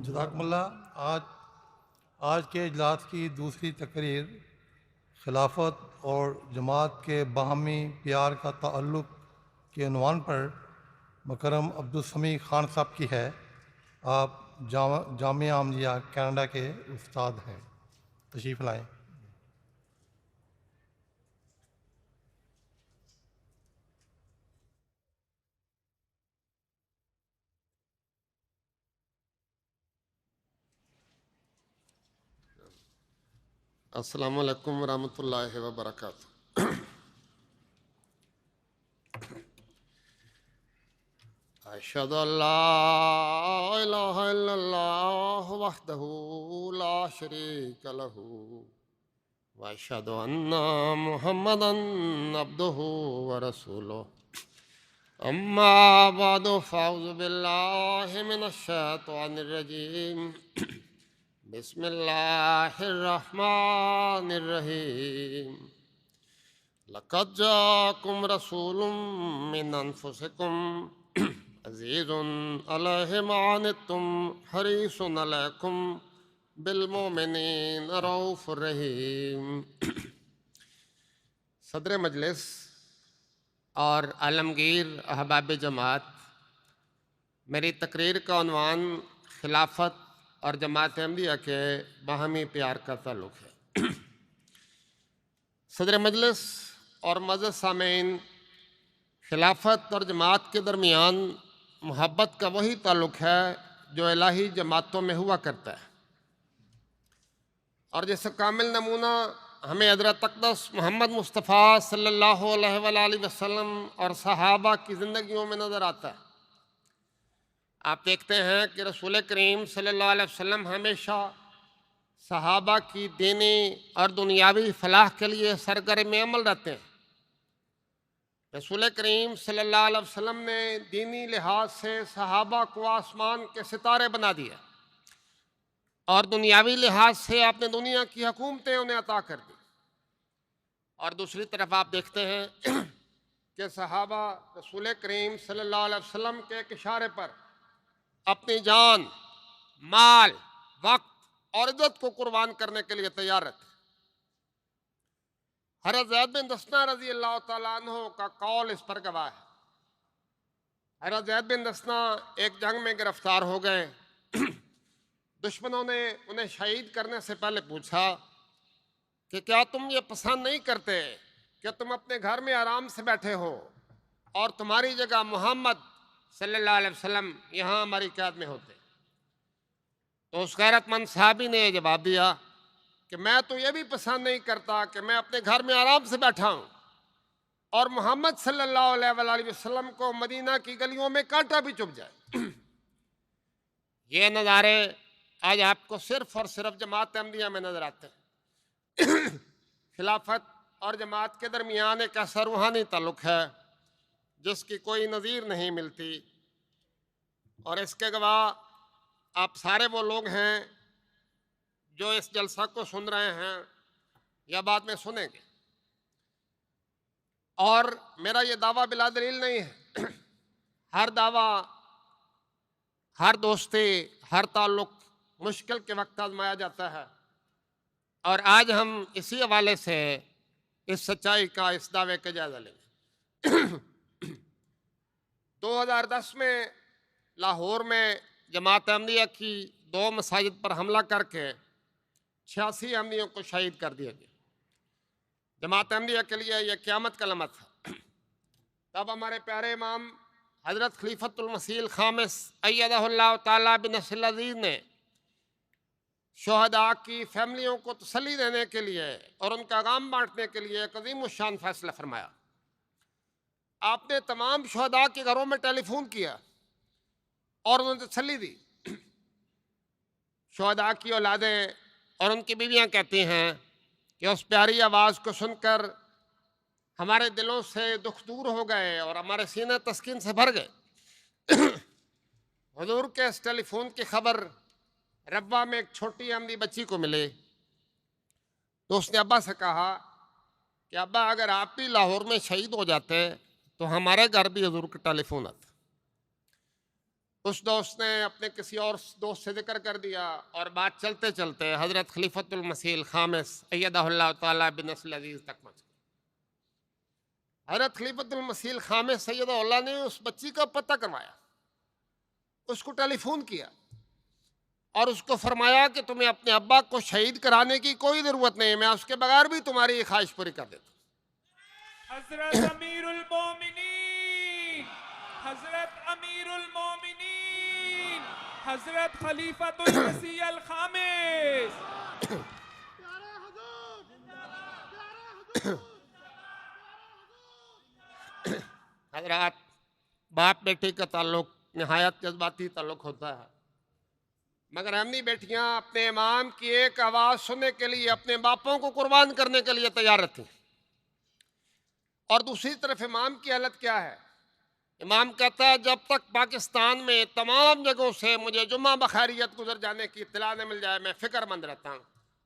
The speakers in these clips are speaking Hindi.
जज़ाकमुल्लाह। आज आज के इजलास की दूसरी तकरीर खिलाफत और जमात के बाहमी प्यार का ताल्लुक़ के उन्वान पर मुकर्रम अब्दुल समी ख़ान साहब की है। आप जामिया अहमदिया कनाडा के उस्ताद हैं, तशरीफ़ लाएँ। अस्सलामु अलैकुम वरहमतुल्लाहि वबरकातुहू। अशहदु अल्ला इलाहा इल्लल्लाह वहदहू ला शरीक लहू व अशहदु अन्ना मुहम्मदन अब्दुहू व रसूलुहू। अम्मा बअदु फ़अऊज़ु बिल्लाहि मिनश शैतानिर रजीम। बिस्मिल्लाहिर रहमानिर रहीम। लक़द जाअकुम रसूलुम मिन अनफुसिकुम अज़ीज़ुन अलैहि मा अनित्तुम हरीसुन अलैकुम बिल मोमिनीना रऊफ़ुर रहीम। सदर मजलिस और आलमगीर अहबाब जमात, मेरी तकरीर का उन्वान खिलाफत और जमात अहमदिया के बाहमी प्यार का ताल्लुक़ है। सदर मजलिस और मज़द सामीन, खिलाफत और जमात के दरमियान मोहब्बत का वही ताल्लुक़ है जो इलाही जमातों में हुआ करता है, और जैसे कामिल नमूना हमें हज़रत अक़दस मोहम्मद मुस्तफ़ा सल्लल्लाहु अलैहि वसल्लम और सहाबा की ज़िंदगियों में नज़र आता है। आप देखते हैं कि रसूल करीम सल्लल्लाहु अलैहि वसल्लम हमेशा सहाबा की दीनी और दुनियावी फलाह के लिए सरगर्म अमल रहते हैं। रसूल करीम सल्लल्लाहु अलैहि वसल्लम ने दीनी लिहाज से सहाबा को आसमान के सितारे बना दिया, और दुनियावी लिहाज से आपने दुनिया की हुकूमतें उन्हें अता कर दी। और दूसरी तरफ आप देखते हैं कि सहाबा रसूल करीम सल्लल्लाहु अलैहि वसल्लम के एक इशारे पर अपनी जान, माल, वक्त और इज्जत को कुर्बान करने के लिए तैयार रहते। हज़रत ज़ैद बिन दस्ना रज़ी अल्लाह तआला अन्हु का कौल इस पर गवाह है। हज़रत ज़ैद बिन दस्ना एक जंग में गिरफ्तार हो गए। दुश्मनों ने उन्हें शहीद करने से पहले पूछा कि क्या तुम ये पसंद नहीं करते कि तुम अपने घर में आराम से बैठे हो और तुम्हारी जगह मोहम्मद सल्लल्लाहु अलैहि वसल्लम यहाँ हमारी कैद में होते। तो उस गैरतमंद साहबी ने जवाब दिया कि मैं तो ये भी पसंद नहीं करता कि मैं अपने घर में आराम से बैठा हूँ और मोहम्मद सल्लल्लाहु अलैहि वसल्लम को मदीना की गलियों में कांटा भी चुभ जाए। ये नज़ारे आज आपको सिर्फ और सिर्फ जमात अहमदिया में नजर आते हैं। खिलाफत और जमात के दरमियान एक ऐसा रूहानी ताल्लुक़ है जिसकी कोई नज़ीर नहीं मिलती, और इसके गवाह आप सारे वो लोग हैं जो इस जलसा को सुन रहे हैं या बाद में सुनेंगे। और मेरा ये दावा बिला दलील नहीं है। हर दावा, हर दोस्ती, हर ताल्लुक़ मुश्किल के वक्त आजमाया जाता है, और आज हम इसी हवाले से इस सच्चाई का, इस दावे का जायज़ा लेंगे। 2010 में लाहौर में जमात अहमदिया की 2 मसाजिद पर हमला करके 86 अहमदियों को शहीद कर दिया गया। जमात अहमदिया के लिए यह क़यामत का लम्हा था। तब हमारे प्यारे इमाम हज़रत खलीफतुल मसीह ख़ामिस अय्यदहुल्लाह ताला बिनस्रिल अज़ीज़ ने शहदा की फैमिलियों को तसल्ली देने के लिए और उनका गम बांटने के लिए एक अज़ीम शान फैसला फरमाया। आपने तमाम शहदा के घरों में टेलीफोन किया और उन्हें तसल्ली दी। शहदा की औलादें और उनकी बीवियां कहती हैं कि उस प्यारी आवाज़ को सुनकर हमारे दिलों से दुख दूर हो गए और हमारे सीने तस्कीन से भर गए। हुजूर के इस टेलीफोन की खबर रब्बा में एक छोटी अहमदी बच्ची को मिली, तो उसने अब्बा से कहा कि अब्बा, अगर आप भी लाहौर में शहीद हो जाते तो हमारे घर भी हुजूर का टेलीफोन आता। उस दोस्त ने अपने किसी और दोस्त से जिक्र कर दिया और बात चलते चलते हज़रत खलीफतुल मसीह खामिस अय्यदहुल्लाह ताला बिनस्ल अज़ीज़ तक पहुंच गई। हज़रत खलीफतुल मसीह खामिस सैयदुल्लाह ने उस बच्ची का पता करवाया, उसको टेलीफोन किया और उसको फरमाया कि तुम्हें अपने अब्बा को शहीद कराने की कोई ज़रूरत नहीं, मैं उसके बगैर भी तुम्हारी ये ख्वाहिश पूरी कर देता। हजरत अमीरुल मोमिनीन, हजरत अमीरुल मोमिनीन, हजरत खलीफतुल मसीह अल खामिस। हजरत, बाप बेटे का ताल्लुक नहायत जज्बाती ताल्लुक होता है, मगर अहमदी बेटियां अपने इमाम की एक आवाज़ सुनने के लिए अपने बापों को कुर्बान करने के लिए तैयार थी। और दूसरी तरफ इमाम की हालत क्या है? इमाम कहता है जब तक पाकिस्तान में तमाम जगहों से मुझे जुम्मा बखैरियत गुजर जाने की इत्तला न मिल जाए मैं फ़िक्रमंद रहता हूँ,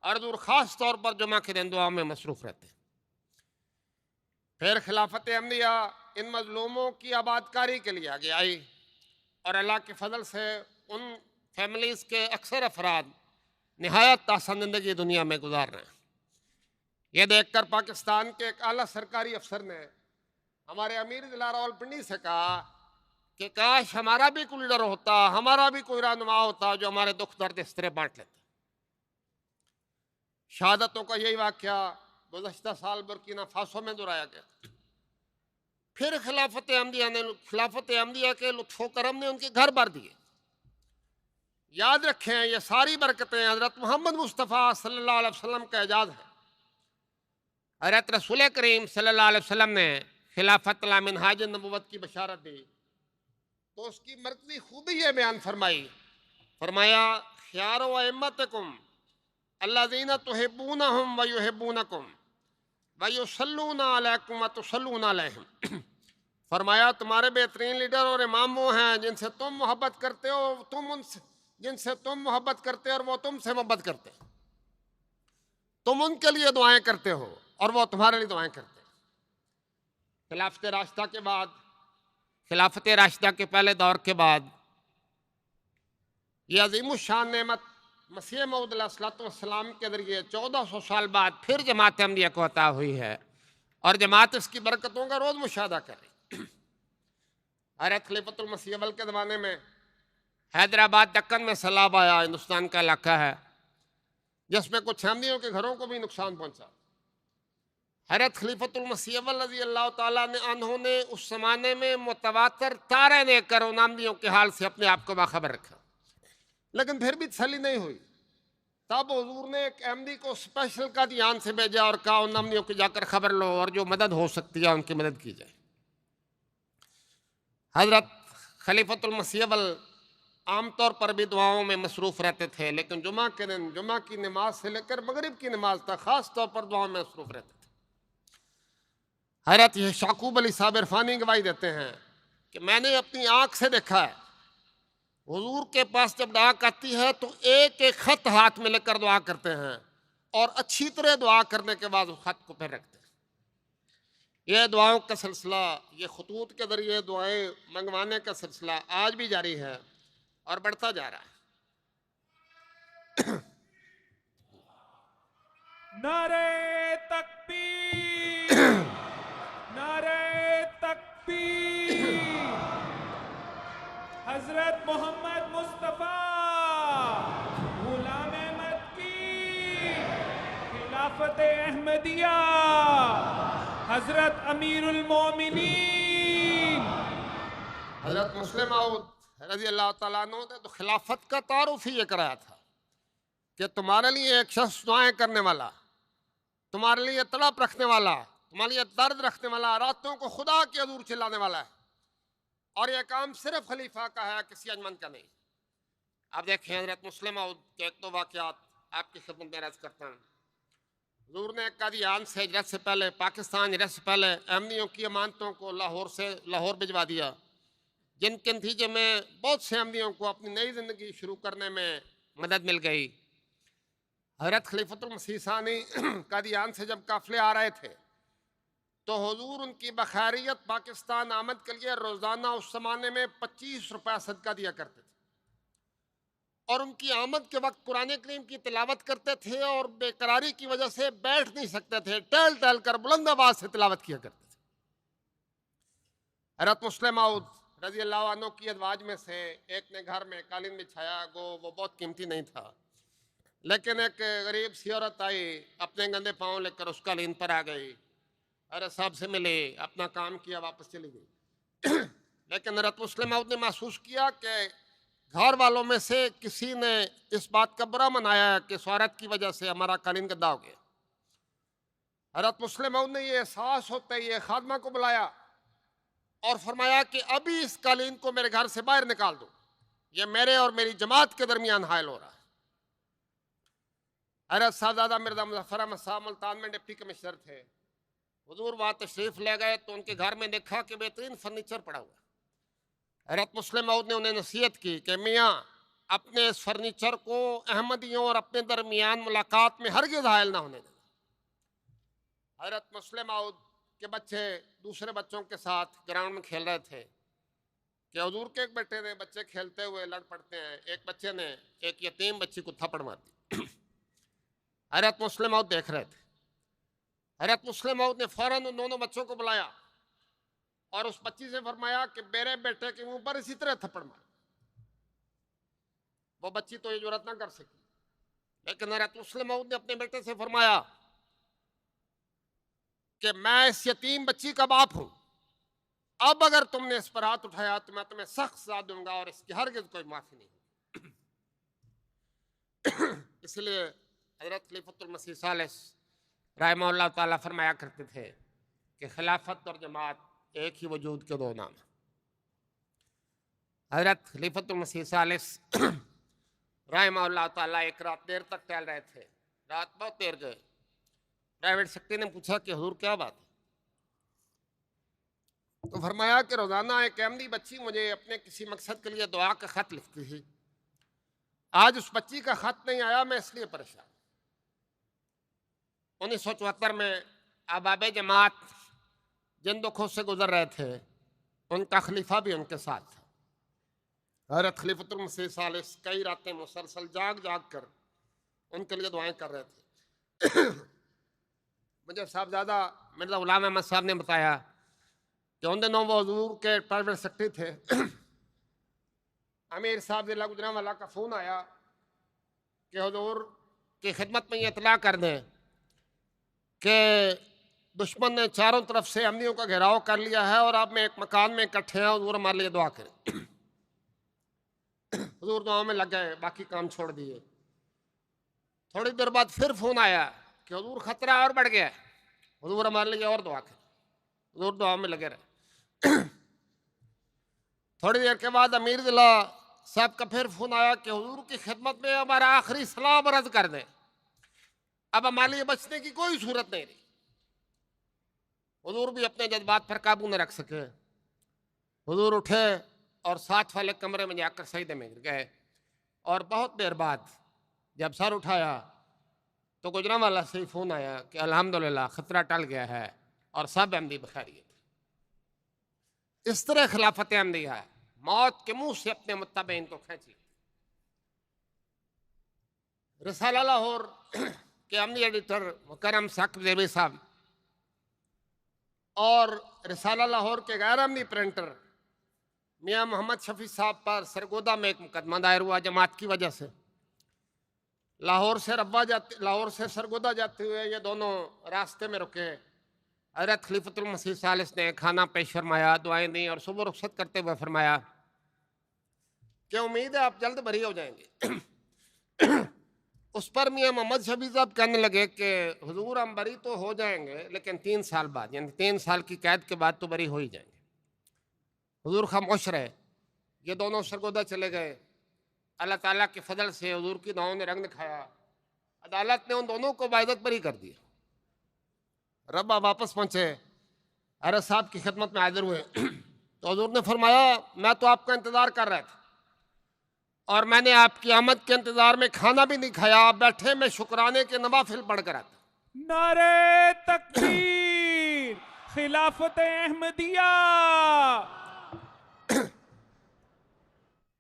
और हजूर ख़ास तौर पर जुम्मा के दिन दुआ में मसरूफ़ रहते हैं। फिर खिलाफत अहमदिया इन मजलूमों की आबादकारी के लिए आगे आई और अल्लाह के फजल से उन फैमिलीज़ के अक्सर अफराद नहायत आसान ज़िंदगी दुनिया में गुजार रहे हैं। ये देखकर पाकिस्तान के एक आला सरकारी अफसर ने हमारे अमीर ज़िला रावलपिंडी से कहा कि काश हमारा भी कोई लीडर होता, हमारा भी कोई रहनुमा होता जो हमारे दुख दर्द इस तरह बांट लेता। शहादतों का यही वाक़या गुज़श्ता साल बुर्किना फासो में दोहराया गया। फिर खिलाफत अहमदिया के लुत्फ़ो करम ने उनके घर भर दिए। याद रखें ये सारी बरकतें हज़रत मोहम्मद मुस्तफ़ा सल्लल्लाहु अलैहि वसल्लम का एजाज़ है। हज़रत रसूल करीम सल्लल्लाहु अलैहि वसल्लम ने खिलाफत ला मिनहाज नबुव्वत की बशारत दी तो उसकी मरकज़ी खूबी ये बयान फरमाया ख़ियारो अइम्मतकुम अल्लज़ीना तुहिब्बूनहुम व युहिब्बूनकुम व युसल्लूना अलैकुम व तुसल्लूना अलैहिम। फरमाया तुम्हारे बेहतरीन लीडर और इमाम वो हैं जिनसे तुम मोहब्बत करते हो, जिनसे तुम मोहब्बत करते हो और वो तुमसे मोहब्बत करते हैं। तुम उनके लिए दुआएं करते हो और वो तुम्हारे लिए दुआएं करते हैं। खिलाफत राशिदा के बाद, खिलाफत राशिदा के पहले दौर के बाद ये अज़ीमुश्शान नेमत मसीह मऊद अलैहिस्सलाम के ज़रिए 1400 साल बाद फिर जमात अहमदिया को अता हुई है और जमात इसकी बरकतों का रोज़ मुशाहदा कर रही। हज़रत खलीफतुल मसीह अव्वल के ज़माने में हैदराबाद दक्कन में सैलाब आया, हिंदुस्तान का इलाका है जिसमें कुछ अहमदियों के घरों को भी नुकसान पहुंचा। हज़रत खलीफतुल मसीह अव्वल रज़ी अल्लाह ताला अन्हु ने उस ज़माने में मुतवातर तारे देकर उन अहमदियों के हाल से अपने आप को बाखबर रखा, लेकिन फिर भी तसल्ली नहीं हुई। तब हुजूर ने एक अहमदी को स्पेशल कादियान से भेजा और कहा उन अहमदियों की जाकर खबर लो और जो मदद हो सकती है उनकी मदद की जाए। हज़रत खलीफतुल मसीह अव्वल आमतौर पर भी दुआओं में मसरूफ़ रहते थे, लेकिन जुमा के दिन जुमा की नमाज से लेकर मगरिब की नमाज तक ख़ास तौर पर दुआओं में मसरूफ़ रहते थे। हज़रत ये शाकूब अली साहब इरफानी गवाही देते हैं कि मैंने अपनी आँख से देखा है हुजूर के पास जब डाक आती है तो एक एक ख़त हाथ में लेकर दुआ करते हैं और अच्छी तरह दुआ करने के बाद उस ख़त को फिर रखते हैं। यह दुआओं का सिलसिला, ये खतूत के ज़रिए दुआएं मंगवाने का सिलसिला आज भी जारी है और बढ़ता जा रहा है। नारे तकबीर, नारे तकबीर। हजरत मोहम्मद मुस्तफ़ा गुलाम अहमद की खिलाफत अहमदिया, हजरत अमीरुल मोमिनीन हज़रत मुस्लिम मऊद रज़ी अल्लाह ताला अन्हु ने तो खिलाफत का तारुफ ही ये कराया था कि तुम्हारे लिए एक शख्स दुआएं करने वाला, तुम्हारे लिए तड़प रखने वाला, तुम्हारे लिए दर्द रखने वाला, रातों को खुदा के हजूर चिल्लाने वाला है, और यह काम सिर्फ खलीफा का है, किसी अजमन का नहीं। अब देखें हज़रत मुस्लिम मऊद के एक दो वाक़यात आपकी खिदमत में अर्ज़ करता हूँ। हुजूर ने कादियान से हिजरत से पहले, पाकिस्तान हिजरत से पहले अहमदियों की अमानतों को लाहौर भिजवा दिया, जिनके नतीजे में बहुत से अहमदियों को अपनी नई ज़िंदगी शुरू करने में मदद मिल गई। हज़रत खलीफतुल मसीह सानी कादियान से जब काफ़िले आ रहे थे तो हुजूर उनकी बखैरियत पाकिस्तान आमद के लिए रोज़ाना उस ज़माने में 25 रुपया सदका दिया करते थे, और उनकी आमद के वक्त कुरान करीम की तिलावत करते थे और बेकरारी की वजह से बैठ नहीं सकते थे, टहल टहल कर बुलंद आवाज से तिलावत किया करते थे। हज़रत मुस्लिम मऊद रजी अल्लाह अन्हु की अज़वाज में से एक ने घर में कालीन बिछाया, वो बहुत कीमती नहीं था, लेकिन एक गरीब सी औरत आई, अपने गंदे पाँव लेकर उस कालीन पर आ गई, अरे साहब से मिले, अपना काम किया, वापस चली गई। लेकिन हज़रत मुस्लिम मऊद ने महसूस किया कि घर वालों में से किसी ने इस बात का बुरा मनाया है कि इस औरत की वजह से हमारा कालीन गंदा हो गया। हज़रत मुस्लिम मऊद ने ये एहसास होते ही ये खादमा को बुलाया और फरमाया कि अभी इस कालीन को मेरे घर से बाहर निकाल दो, ये मेरे और मेरी जमात के दरमियान हायल हो रहा है। हज़रत साहबजादा मिर्ज़ा मुज़फ़्फ़र अहमद साहब मुल्तान में डिप्टी कमिश्नर थे। हुजूर वहाँ तशरीफ़ ले गए तो उनके घर में देखा कि बेहतरीन फर्नीचर पड़ा हुआ। हज़रत मुस्लिम मऊद ने उन्हें नसीहत की कि मियाँ, अपने इस फर्नीचर को अहमदियों और अपने दरमियान मुलाकात में हरगिज़ हायल ना होने देना। हज़रत मुस्लिम मऊद के बच्चे दूसरे बच्चों के साथ ग्राउंड में खेल रहे थे कि हुजूर के एक बेटे ने, बच्चे खेलते हुए लड़ पड़ते हैं, एक बच्चे ने एक यतीम बच्ची को थप्पड़ मार दी। हज़रत मुस्लिम मऊद देख रहे थे। हज़रत मुस्लिम मऊद ने फ़ौरन उन दोनों बच्चों को बुलाया और उस बच्ची से फरमाया कि मेरे बेटे के मुंह पर इसी तरह थप्पड़ मार। वो बच्ची तो ये जुर्रत ना कर सकी, लेकिन हज़रत मुस्लिम मऊद ने अपने बेटे से फरमाया कि मैं इस यतीम बच्ची का बाप हूं, अब अगर तुमने इस पर हाथ उठाया तो मैं तुम्हें सख्त सजा दूंगा और इसकी हरगिज़ कोई माफी नहीं। इसलिए हज़रत खलीफतुल मसीह सालिस रहमहुल्लाह ताला फरमाया करते थे कि खिलाफत और जमात एक ही वजूद के दो नाम। हज़रत खलीफतुल मसीह सालिस रहमहुल्लाह ताला एक रात देर तक टहल रहे थे, रात बहुत देर गए। प्राइवेट सेक्रेटरी ने पूछा कि हुजूर क्या बात है, तो फरमाया कि रोज़ाना एक अहमदी बच्ची मुझे अपने किसी मकसद के लिए दुआ का ख़त लिखती थी, आज उस बच्ची का ख़त नहीं आया, मैं इसलिए परेशान। 1974 में अहबाब जमात जिन दुखों से गुजर रहे थे उनका खलीफा भी उनके साथ था। हज़रत खलीफतुल मसीह सालिस कई रातें मुसलसल जाग जाग कर उनके लिए दुआएं कर रहे थे। मुझे साहबजादा मिर्ज़ा गुलाम अहमद साहब ने बताया कि उन दिनों वो हुजूर के प्राइवेट सेक्रेटरी थे। अमीर साहब जिला गुजरांवाला का फ़ोन आया कि हुजूर की खिदमत में ये इतला कर दें कि दुश्मन ने चारों तरफ से अमनियों का घेराव कर लिया है और अब मैं एक मकान में इकट्ठे हैं, हुजूर हमारे लिए दुआ करें। हुजूर दुआ में लग गए, बाकी काम छोड़ दिए। थोड़ी देर बाद फिर फ़ोन आया कि हुजूर खतरा और बढ़ गया है, हुजूर हमारे लिए और दुआ करें। हुजूर दुआ में लगे रहे। थोड़ी देर के बाद अमीर जिला साहब का फिर फ़ोन आया कि हुजूर की खिदमत में हमारा आखिरी सलाम रद्द कर दें, अब हमारे लिए बचने की कोई सूरत नहीं रही। हुजूर भी अपने जज्बात पर काबू न रख सके। हुजूर उठे और साथ वाले कमरे में जाकर सजदे में गिर गए और बहुत देर बाद जब सर उठाया तो गुजरांवाला से ही फ़ोन आया कि अल्हम्दुलिल्लाह खतरा टल गया है और सब अहमदी बखैरियत। इस तरह खिलाफत अहमदिया है, मौत के मुंह से अपने मुत्तबईन को खींच ली। रिसाला लाहौर के अमनी एडिटर मुकर्रम साकिब ज़ेबी साहब और रिसाला लाहौर के गैर अमनी प्रिंटर मियाँ मोहम्मद शफी साहब पर सरगोदा में एक मुकदमा दायर हुआ जमात की वजह से। लाहौर से सरगोदा जाते हुए ये दोनों रास्ते में रुके। हज़रत खलीफतुल मसीह सालिस ने खाना पेश फरमाया, दुआएं दी और सुबह रुखसत करते हुए फरमाया कि उम्मीद है आप जल्द बरी हो जाएंगे। उस पर मियाँ मोहम्मद शफी साहब कहने लगे कि हुजूर हम बरी तो हो जाएंगे लेकिन 3 साल बाद, यानी 3 साल की कैद के बाद तो बरी हो ही जाएंगे। हुजूर खामोश रहे। ये दोनों सरगोदा चले गए। अल्लाह ताला के फजल से हुजूर की दुआओं ने रंग दिखाया। अदालत ने उन दोनों को बाइज्जत बरी कर दिया। रब्बा वापस पहुंचे, अरे साहब की खिदमत में हाजिर हुए तो हुजूर ने फरमाया मैं तो आपका इंतज़ार कर रहा था और मैंने आपकी आमद के इंतज़ार में खाना भी नहीं खाया, आप बैठे मैं शुक्राने के नवाफिल पढ़ कर आता। नारे तकबीर, खिलाफत अहमदिया।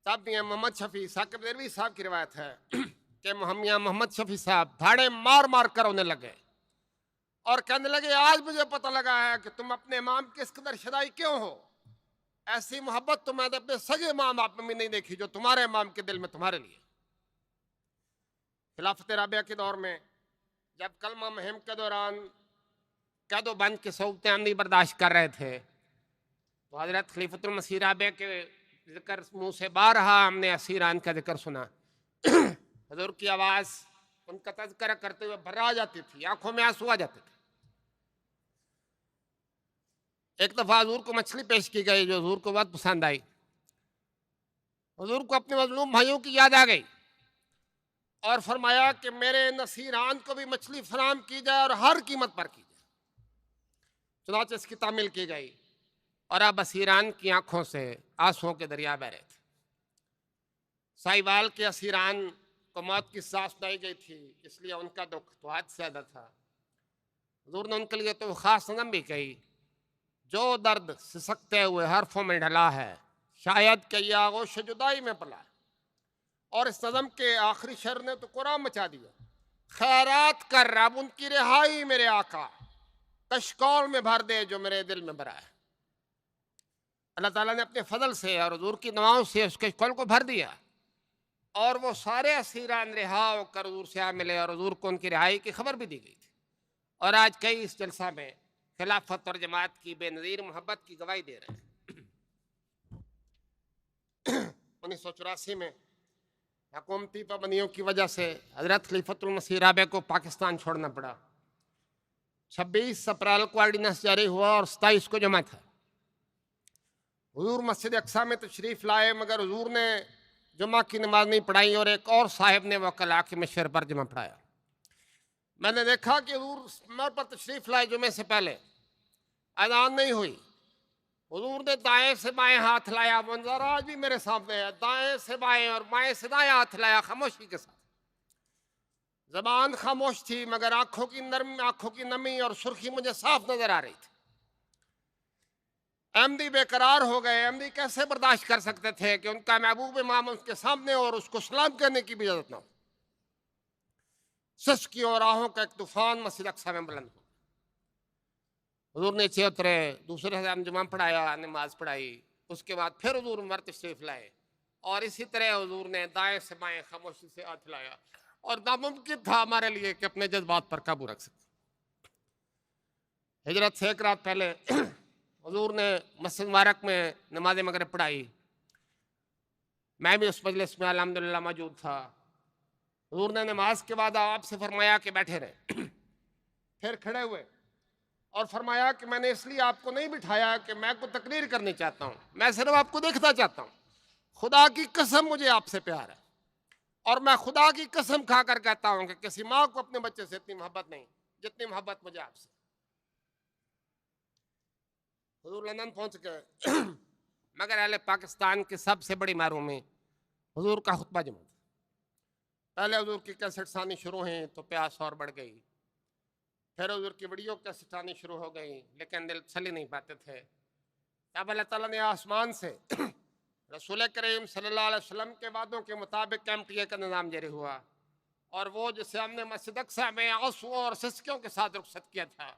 साहब मियां मोहम्मद शफी साकिब देरवी साहब की रिवायत है कि मियां मोहम्मद शफी साहब धाड़े मार मार कर रोने लगे और कहने लगे, आज मुझे पता लगा है कि तुम अपने इमाम के इस कदर शदाई क्यों हो। ऐसी मोहब्बत तो मैंने अपने सगे इमाम आप में भी नहीं देखी जो तुम्हारे इमाम के दिल में तुम्हारे लिए। खिलाफत राबिया के दौर में जब कलमा मुहिम के दौरान कैदो बंद की सऊबतें नहीं बर्दाश्त कर रहे थे तो हजरत खलीफतुल मसीह राबिया के जिक्र मुंह से बारहा हमने असीरान का जिक्र सुना। हजूर की आवाज़ उनका तज़किरा करते हुए भर्रा जाती थी, आंखों में आंसू आ जाते थे। एक दफ़ा हजूर को मछली पेश की गई जो हजूर को बहुत पसंद आई। हजूर को अपने मजलूम भाइयों की याद आ गई और फरमाया कि मेरे नसीरान को भी मछली फराम की जाए और हर कीमत पर की जाए। चुनांचे इसकी तामील की गई और अब असीरान की आंखों से आंसुओं के दरिया बह रहे थे। साहिवाल के असीरान को मौत की सांस सुनाई गई थी, इसलिए उनका दुख तो हद से ज्यादा था। हजूर ने उनके लिए तो खास नज़म भी कही, जो दर्द सिसकते हुए हरफों में ढला है शायद कि ये आगोश जुदाई में पला है। और इस नज़म के आखिरी शेर ने तो कुरान मचा दिया, खैरात कर अब उनकी रिहाई मेरे आका, कशकौल में भर दे जो मेरे दिल में भरा है। अल्लाह ताला ने अपने फजल से और हजूर की दुआओं से उसके कल को भर दिया और वो सारे असीरान रिहा होकर हजूर से आ मिले और हजूर को उनकी रिहाई की खबर भी दी गई थी। और आज कई इस जलसा में खिलाफत और जमात की बेनज़ीर मोहब्बत की गवाही दे रहे हैं। 1984 में हुकूमती पाबंदियों की वजह से हजरत खलीफतुल मसीह राबिया को पाकिस्तान छोड़ना पड़ा। 26 अप्रैल को ऑर्डिनेंस जारी हुआ और 27 को जमा था। हुजूर मस्जिद अक्सा में तशरीफ़ लाए मगर हुजूर ने जुमा की नमाज नहीं पढ़ाई और एक और साहिब ने वकल आके मशर पर जुमा पढ़ाया। मैंने देखा कि हुजूर मर पर तशरीफ़ लाए जुमे से पहले अजान नहीं हुई, हुजूर ने दाएं से बाएं हाथ लाया, मंजर आज भी मेरे सामने है, दाएं से बाएं और बाएं से दाएं हाथ लाया खामोशी के साथ। जबान खामोश थी मगर आंखों की नमी और सुर्खी मुझे साफ नजर आ रही थी। अहमदी बेकरार हो गए। अहमदी कैसे बर्दाश्त कर सकते थे कि उनका महबूब इमाम उनके सामने और उसको सलाम करने की भी इजाजत ना हो। सिसकी और राहों का एक तूफान मस्जिद अक्सा में बुलंद हो। हुजूर नीचे उतरे, दूसरे हम जुमा पढ़ाया, नमाज पढ़ाई, उसके बाद फिर हुजूर मर तशरीफ लाए और इसी तरह हुजूर ने दाएं से बाएं खामोशी से हाथ लाया और नामुमकिन था हमारे लिए कि अपने जज्बात पर काबू रख सके। हिजरत से एक रात पहले हुजूर ने मस्जिद मुबारक में नमाज मगरिब पढ़ाई। मैं भी उस मजलिस में अल्हम्दुलिल्लाह मौजूद था। हुजूर ने नमाज के बाद आपसे फरमाया कि बैठे रहे। फिर खड़े हुए और फरमाया कि मैंने इसलिए आपको नहीं बिठाया कि मैं को तकरीर करनी चाहता हूँ, मैं सिर्फ आपको देखना चाहता हूँ। खुदा की कसम मुझे आपसे प्यार है और मैं खुदा की कसम खाकर कहता हूँ कि किसी माँ को अपने बच्चे से इतनी मोहब्बत नहीं जितनी मोहब्बत मुझे आपसे। हुजूर लंदन पहुंच गए मगर अहले पाकिस्तान की सबसे बड़ी महरूमी हुजूर का खुतबा जुमा था। पहले हुजूर की कैसेट्स आनी शुरू हुई तो प्यास और बढ़ गई, फिर हुजूर की वीडियो कैसेट आनी शुरू हो गई लेकिन दिल चल ही नहीं पाते थे। तब अल्लाह ताला ने आसमान से रसूल करीम सल्लल्लाहु अलैहि वसल्लम के वादों के मुताबिक MTA का निज़ाम जारी हुआ और वो जिसे हमने मस्जिद अक्सा में आंसुओं और सिसकियों के साथ रुखसत किया था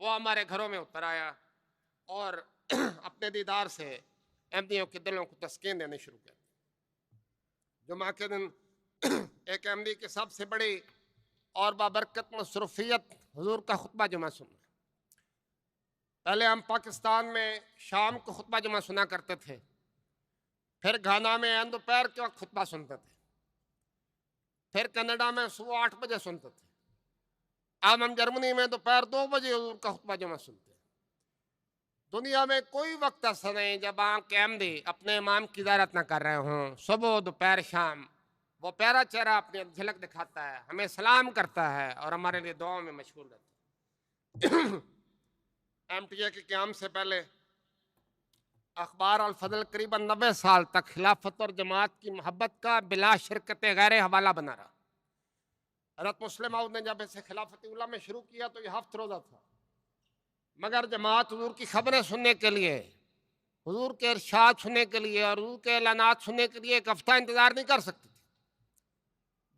वो हमारे घरों में उतर आया और अपने दीदार से अहमदियों के दिलों को तस्कीन देने शुरू कर। जुमा के दिन एक अहमदी की सबसे बड़ी और बाबरकत मसरूफियत हुजूर का खुतबा जुमा सुनना। पहले हम पाकिस्तान में शाम को खुतबा जुमा सुना करते थे, फिर घाना में दोपहर के वक्त खुतबा सुनते थे, फिर कनाडा में सुबह 8 बजे सुनते थे। अब हम जर्मनी में दोपहर 2 बजे हुजूर का खुतबा जुमा सुनते हैं। दुनिया में कोई वक्त ऐसा नहीं जब आंख अहमदी अपने इमाम की ज़ियारत न कर रहे हों। सुबह दोपहर शाम वो प्यारा चेहरा अपनी झलक दिखाता है, हमें सलाम करता है और हमारे लिए दुआओं में मशगूल रहता है। MTA के क़याम से पहले अखबार अल फजल करीबन 90 साल तक खिलाफत और जमात की मोहब्बत का बिला शिरकत गैर हवाला बना रहा। हज़रत मुस्लिम मऊद ने जब इसे खिलाफत उला में शुरू किया तो ये 7 रोज़ा था। मगर जमात हुजूर की खबरें सुनने के लिए, हुजूर के इरशाद सुनने के लिए और हुजूर के ऐलानात सुनने के लिए एक हफ्ता इंतजार नहीं कर सकती थी।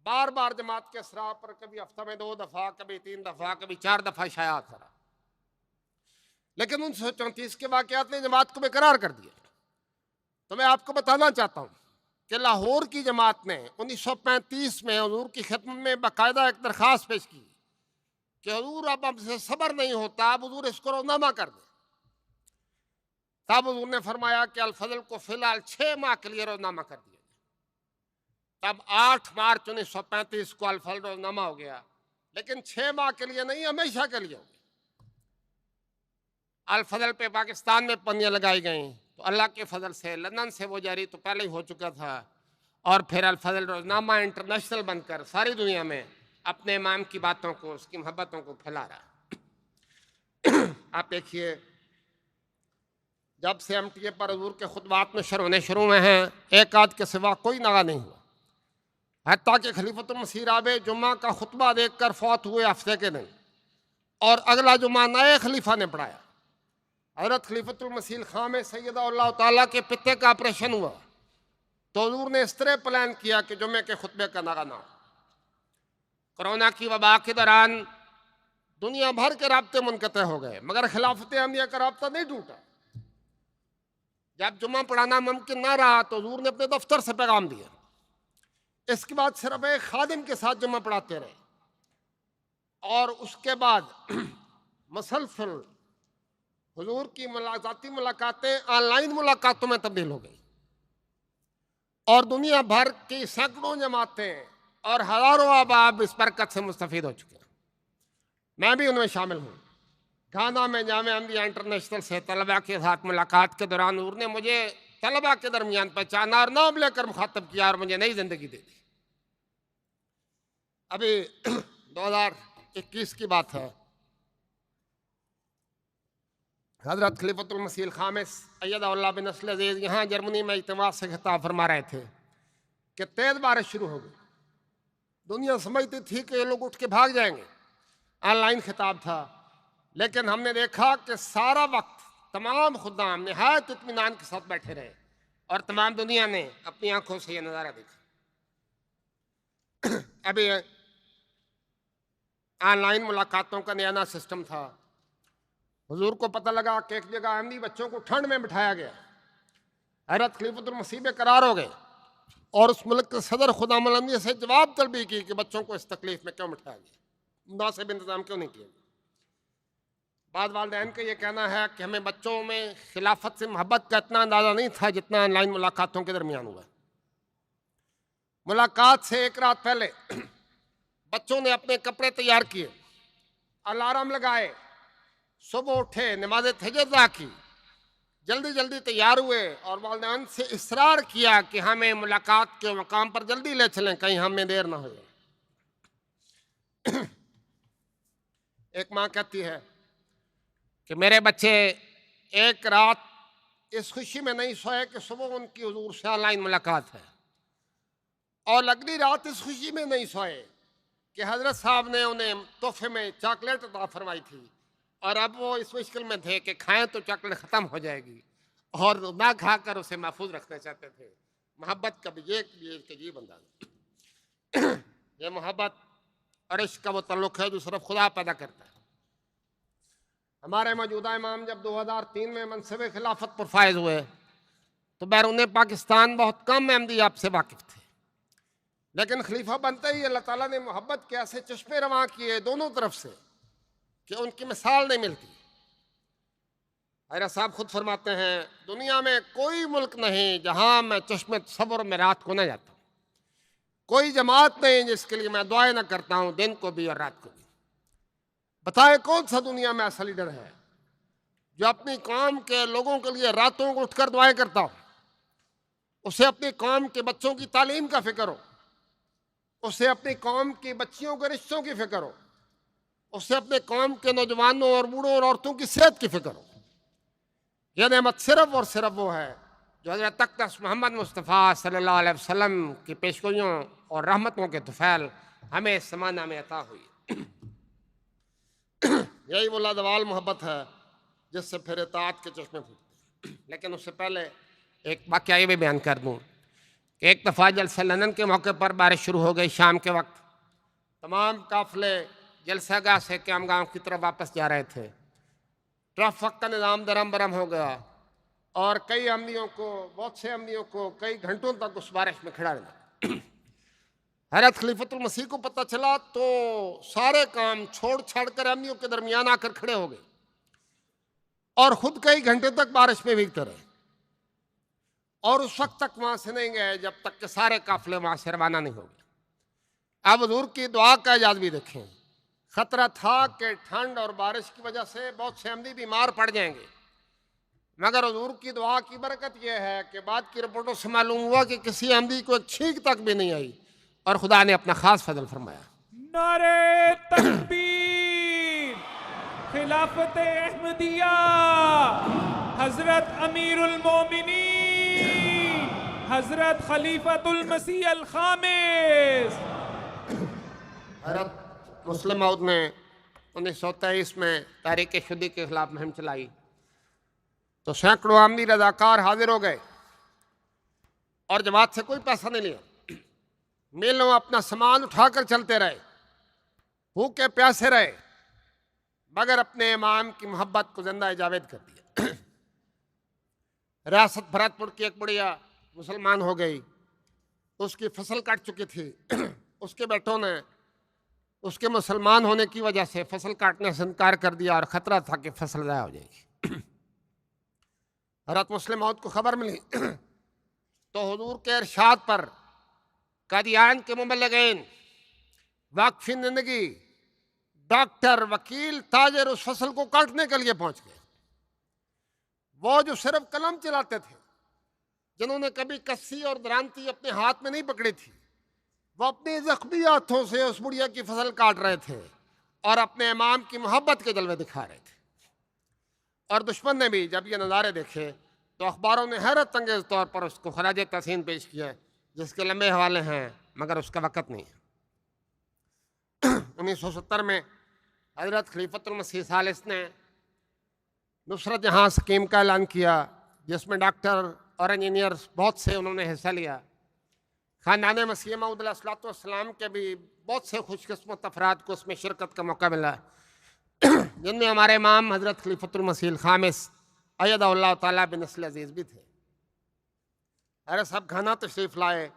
बार बार जमात के असरार पर कभी हफ्ता में 2 दफा, कभी 3 दफा, कभी 4 दफा शाया करा, लेकिन 1934 के वाकयात ने जमात को बेकरार कर दिया। तो मैं आपको बताना चाहता हूँ कि लाहौर की जमात ने 1935 में हुजूर की खिदमत में बाकायदा एक दरख्वास्त पेश की कि हुजूर अब हमसे सब्र नहीं होता, अब हुजूर इसको रोनामा कर दें। तब हुजूर ने फरमाया कि अल-फजल को फिलहाल 6 माह के लिए रोनामा कर दिया। तब 8 मार्च 1935 को अल-फजल रोनामा हो गया, लेकिन 6 माह के लिए नहीं, हमेशा के लिए हो गया। अल-फजल पे पाकिस्तान में पन्नियाँ लगाई गई तो अल्लाह के फजल से लंदन से वो जारी तो पहले ही हो चुका था, और फिर अल-फजल रोजनामा इंटरनेशनल बनकर सारी दुनिया में अपने इमाम की बातों को, उसकी मोहब्बतों को फैला रहा। आप देखिए, जब से MTA पर हुजूर के खुतबात में होने शुरू हुए हैं, एक आध के सिवा कोई नगा नहीं हुआ। हत्ता कि खलीफतुल मसीह राबे जुम्मा का खुतबा देखकर फौत हुए हफ्ते के दिन, और अगला जुम्मा नए खलीफा ने पढ़ाया। हज़रत खलीफतुल मसीह खाम सैयदा अल्लाह ताला के पित्ते का ऑपरेशन हुआ तो हुजूर ने इस तरह प्लान किया कि जुम्मे के खुतबे का नगा ना हो। कोरोना की वबा के दौरान दुनिया भर के राब्ते मुनक़ते हो गए, मगर खिलाफत अहमदिया का राब्ता नहीं टूटा। जब जुम्मा पढ़ाना मुमकिन ना रहा तो हुजूर ने अपने दफ्तर से पैगाम दिया। इसके बाद सिर्फ एक खादिम के साथ जुम्मा पढ़ाते रहे, और उसके बाद मसलसल हुजूर की ज़ाती मुलाकातें ऑनलाइन मुलाकातों में तब्दील हो गई, और दुनिया भर की सैकड़ों जमातें और हज़ारों अहबाब इस बरकत से मुस्तफ़ीद हो चुके हैं। मैं भी उनमें शामिल हूँ। घाना में जामिया अहमदिया इंटरनेशनल से तलबा के साथ मुलाकात के दौरान हुजूर ने मुझे तलबा के दरमियान पहचाना और नाम लेकर मुखातब किया और मुझे नई जिंदगी दे दी। अभी 2021 की बात है, हज़रत खलीफतुल मसीह खामिस अय्यदहुल्लाह बिन नस्ल अज़ीज़ यहाँ जर्मनी में इज्तिमा से खिताब फरमा रहे थे कि तेज़ बारिश शुरू हो गई। दुनिया समझती थी कि ये लोग उठ के भाग जाएंगे, ऑनलाइन खिताब था, लेकिन हमने देखा कि सारा वक्त तमाम खुदाम निहायत इत्मीनान के साथ बैठे रहे, और तमाम दुनिया ने अपनी आंखों से ये नज़ारा देखा। अभी ऑनलाइन मुलाकातों का नया नया सिस्टम था। हुजूर को पता लगा कि एक जगह अहमदी बच्चों को ठंड में बिठाया गया। हज़रत खलीफतुल मसीह बेकरार हो गए और उस मुल्क के सदर खुदाम अल-अमनी से जवाब तलबी की कि बच्चों को इस तकलीफ में क्यों बिठाया गया, मुनासिब इंतजाम क्यों नहीं किया। बाद वालिदैन का ये कहना है कि हमें बच्चों में खिलाफत से मोहब्बत का इतना अंदाज़ा नहीं था जितना ऑनलाइन मुलाकातों के दरमियान हुआ। मुलाकात से एक रात पहले बच्चों ने अपने कपड़े तैयार किए, अलार्म लगाए, सुबह उठे, नमाज तहज्जुद की, जल्दी जल्दी तैयार हुए और वालिदैन से इसरार किया कि हमें मुलाकात के मकाम पर जल्दी ले चलें, कहीं हमें देर ना हो जाए। एक माँ कहती है कि मेरे बच्चे एक रात इस खुशी में नहीं सोए कि सुबह उनकी हुजूर से ऑनलाइन मुलाकात है, और अगली रात इस खुशी में नहीं सोए कि हजरत साहब ने उन्हें तोहफे में चॉकलेट अता फरमाई थी, और अब वो इस मुश्किल में थे कि खाएं तो चॉकलेट ख़त्म हो जाएगी, और ना खाकर उसे महफूज रखना चाहते थे। मोहब्बत का भी एक अजीब अंदाज़। ये मोहब्बत और इश्क का वो तल्लुक़ है जो सिर्फ खुदा पैदा करता है। हमारे मौजूदा इमाम जब 2003 में मनसब खिलाफत पर फायज हुए तो बैरून पाकिस्तान बहुत कम अहमदी आपसे वाकिफ़ थे, लेकिन खलीफा बनते ही अल्लाह ताला ने मोहब्बत के ऐसे चश्मे रवां किए दोनों तरफ से कि उनकी मिसाल नहीं मिलती। हज़रत साहब खुद फरमाते हैं, दुनिया में कोई मुल्क नहीं जहां मैं चश्मे सब्र में रात को न जाता हूँ, कोई जमात नहीं जिसके लिए मैं दुआएं न करता हूँ दिन को भी और रात को भी। बताएं कौन सा दुनिया में ऐसा लीडर है जो अपनी कौम के लोगों के लिए रातों को उठकर दुआएं करता हो, उसे अपनी कौम के बच्चों की तालीम का फिक्र हो, उसे अपनी कौम की बच्चियों के रिश्तों की फिक्र हो, उसे अपने कौम के नौजवानों और बूढ़ों और औरतों की सेहत की फिक्र हो। यह नेमत सिर्फ और सिर्फ वो है जो हज़रत अक़दस मोहम्मद मुस्तफ़ा सल्लल्लाहु अलैहि वसल्लम की पेशगोइयों और रहमतों के तुफ़ैल हमें इस ज़माना में अता हुई। यही वो लाजवाल मोहब्बत है जिससे फिर इताअत के चश्मे फूटते हैं। लेकिन उससे पहले एक वाक़या ये भी बयान कर दूँ कि एक दफ़ा जलसा लंदन के मौके पर बारिश शुरू हो गई। शाम के वक्त तमाम काफ़िले जलसागाह से क्याम गाँव की तरफ वापस जा रहे थे। ट्रैफिक का निज़ाम दरम बरम हो गया और कई अहमदियों को, बहुत से अहमदियों को कई घंटों तक उस बारिश में खड़ा रहना। हज़रत खलीफतुल मसीह को पता चला तो सारे काम छोड़ छाड़ कर अहमदियों के दरमियान आकर खड़े हो गए और ख़ुद कई घंटे तक बारिश में भीगते रहे और उस वक्त तक वहाँ से नहीं गए जब तक कि सारे काफ़िले वहाँ से रवाना नहीं हो गए। अब हुज़ूर की दुआ का इजाज़ भी देखें। ख़तरा था कि ठंड और बारिश की वजह से बहुत से अहमदी बीमार पड़ जाएंगे, मगर हुज़ूर की दुआ की बरकत यह है कि बाद की रिपोर्टों से मालूम हुआ कि किसी अहमदी को एक छींक तक भी नहीं आई और खुदा ने अपना खास फजल फरमाया। नारे तकबीर, खिलाफत अहमदिया, हजरत अमीरुल मोमिनीन, हजरत खलीफतुल मसीह अल खामिस। हज़रत मुस्लिम मौद ने 1923 में तारीक़ शुद्धी के खिलाफ मुहिम चलाई तो सैकड़ों अहमदी रजाकार हाजिर हो गए और जमात से कोई पैसा नहीं लिया। मेलों अपना सामान उठाकर चलते रहे, भूखे प्यासे रहे, मगर अपने इमाम की मोहब्बत को जिंदा जावेद कर दिया। रियासत भरतपुर की एक बुढ़िया मुसलमान हो गई, उसकी फसल कट चुकी थी। उसके बेटों ने उसके मुसलमान होने की वजह से फसल काटने से इनकार कर दिया और ख़तरा था कि फसल ज़ाया हो जाएगी। हज़रत मुस्लिम मौद को खबर मिली तो हुजूर के इरशाद पर कादियान के मुबल्लिगीन, वाक़फ़ी ज़िंदगी, डॉक्टर, वकील, ताजर उस फसल को काटने के लिए पहुंच गए। वो जो सिर्फ कलम चलाते थे, जिन्होंने कभी कस्सी और दरांती अपने हाथ में नहीं पकड़ी थी, वो अपने जख्मी हाथों से उस बुढ़िया की फसल काट रहे थे और अपने इमाम की मोहब्बत के जलवे दिखा रहे थे। और दुश्मन ने भी जब ये नज़ारे देखे तो अखबारों ने हैरत अंगेज़ तौर पर उसको खराज तहसीन पेश किया, जिसके लंबे हवाले हैं मगर उसका वक़्त नहीं है। 1970 में हज़रत खलीफतुल मसीह सालिस ने नुसरत जहाँ स्कीम का ऐलान किया, जिसमें डॉक्टर और इंजीनियर्स बहुत से उन्होंने हिस्सा लिया। ख़ानदान मसीह मऊद अलैहिस्सलाम के भी बहुत से खुशकिस्मत अफराद को उसमें शिरकत का मौका मिला, जिनमें हमारे इमाम हज़रत खलीफतुल मसीह खामिस अय्यदहुल्लाह ताला बिन नस्ल अज़ीज़ भी थे। अरे सब घाना तशरीफ़ लाए।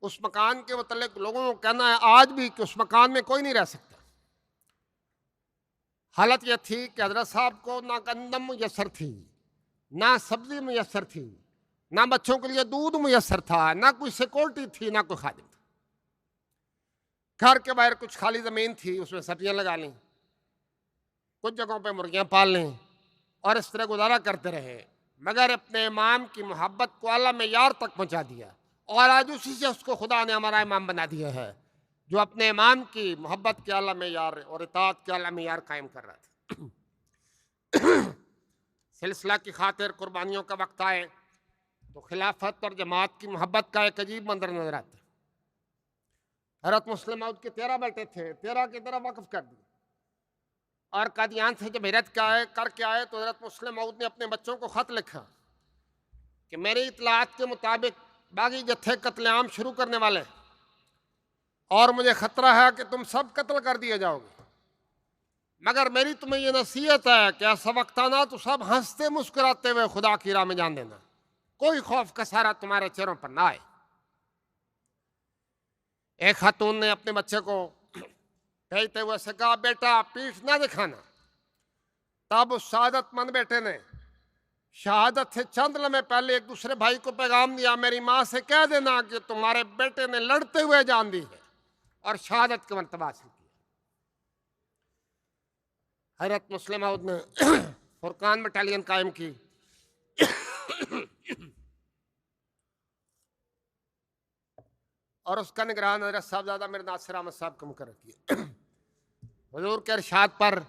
उस मकान के मुतल्लिक़ लोगों को कहना है आज भी कि उस मकान में कोई नहीं रह सकता। हालत यह थी कि हज़रत साहब को ना गंदम मुयस्सर थी, ना सब्ज़ी मुयस्सर थी, ना बच्चों के लिए दूध मुयस्सर था, ना कोई सिक्योरिटी थी, ना कोई खादिम था। घर के बाहर कुछ खाली ज़मीन थी, उसमें सब्जियां लगा लीं, कुछ जगहों पे मुर्गियां पाल लें और इस तरह गुजारा करते रहे, मगर अपने इमाम की मोहब्बत को आला मेयार तक पहुंचा दिया। और आज उसी से उसको खुदा ने हमारा इमाम बना दिया है, जो अपने इमाम की मोहब्बत के आला मेयार और इताअत के आला मेयार कायम कर रहा था। सिलसिला की खातिर कुर्बानियों का वक्त आए तो खिलाफत और जमात की मोहब्बत का एक अजीब मंजर नजर आता है। हज़रत मुस्लिम मौद के 13 बेटे थे, 13 की तरफ वक्फ कर दिए और कादियान से जब हिजरत करके आए तो हज़रत मुस्लिम मौद ने अपने बच्चों को ख़त लिखा कि मेरी इतलात के मुताबिक बागी जत्थे कत्लेआम शुरू करने वाले और मुझे ख़तरा है कि तुम सब कत्ल कर दिए जाओगे, मगर मेरी तुम्हें यह नसीहत है कि ऐसा वक्त आना तो सब हंसते मुस्कुराते हुए खुदा की राह में जान देना, कोई खौफ का सारा तुम्हारे चेहरों पर ना आए। एक खातून ने अपने बच्चे को भेजते हुए से कहा, बेटा पीठ ना दिखाना। तब उस शहादतमंद बेटे ने शहादत से चंद लम्हे पहले एक दूसरे भाई को पैगाम दिया, मेरी माँ से कह देना कि तुम्हारे बेटे ने लड़ते हुए जान दी है और शहादत का मर्तबा हासिल किया। हज़रत मुस्लिम मौद ने फुरकान बटालियन कायम की और उसका निगरान हज़रत साहबजादा मीर नासिर अहमद साहब को मुकर्रर किया। हुजूर के इरशाद पर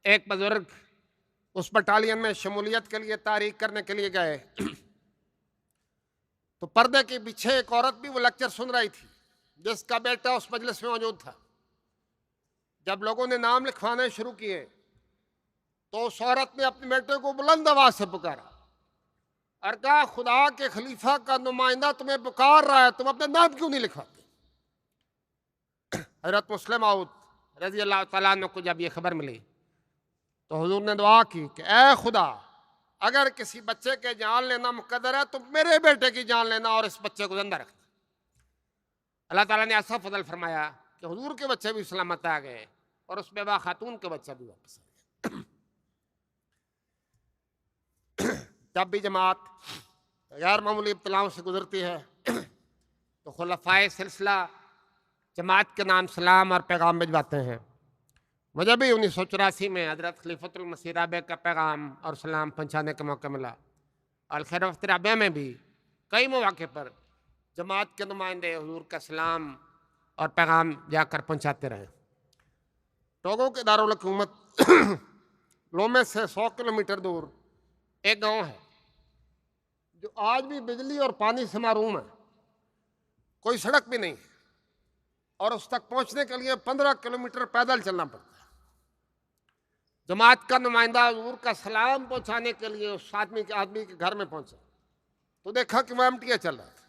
एक बुजुर्ग उस बटालियन में शमूलियत के लिए तारीख करने के लिए गए तो पर्दे के पीछे एक औरत भी वो लेक्चर सुन रही थी, जिसका बेटा उस मजलिस में मौजूद था। जब लोगों ने नाम लिखवाने शुरू किए तो उस औरत ने अपने बेटे को बुलंद आवाज से पुकारा और कहा, खुदा के खलीफा का नुमाइंदा तुम्हें पुकार रहा है, तुम अपने नाम क्यों नहीं लिखवाते? हजरत मुस्लिम मऊद रजी अल्लाह तआला अन्हु को जब ये खबर मिली तो हुजूर ने दुआ की कि ए खुदा, अगर किसी बच्चे के जान लेना मुकद्दर है तो मेरे बेटे की जान लेना और इस बच्चे को जिंदा रखना। अल्लाह ताला ने ऐसा फजल फरमाया कि हुजूर के बच्चे भी सलामत आ गए और उस बेवा खातून के बच्चा भी वापस आ गया। जब भी जमात गैर मामूली इब्तलाओं से गुजरती है तो खुलफाए सिलसिला जमात के नाम सलाम और पैगाम भिजवाते हैं। मुझे भी 1984 में हज़रत खलीफतुल मसीह राबे का पैगाम और सलाम पहुँचाने का मौका मिला और खैर वक्त राबे में भी कई मौके पर जमात के नुमाइंदे हुजूर का सलाम और पैगाम जाकर पहुँचाते रहे। टोगो के दारुल हुकूमत लोमे से 100 किलोमीटर दूर एक गांव है जो आज भी बिजली और पानी से महरूम है, कोई सड़क भी नहीं है और उस तक पहुंचने के लिए 15 किलोमीटर पैदल चलना पड़ता है। जमात का नुमाइंदा हुजूर का सलाम पहुंचाने के लिए उस आदमी के घर में पहुंचा तो देखा कि वह एमटीए चल रहा था।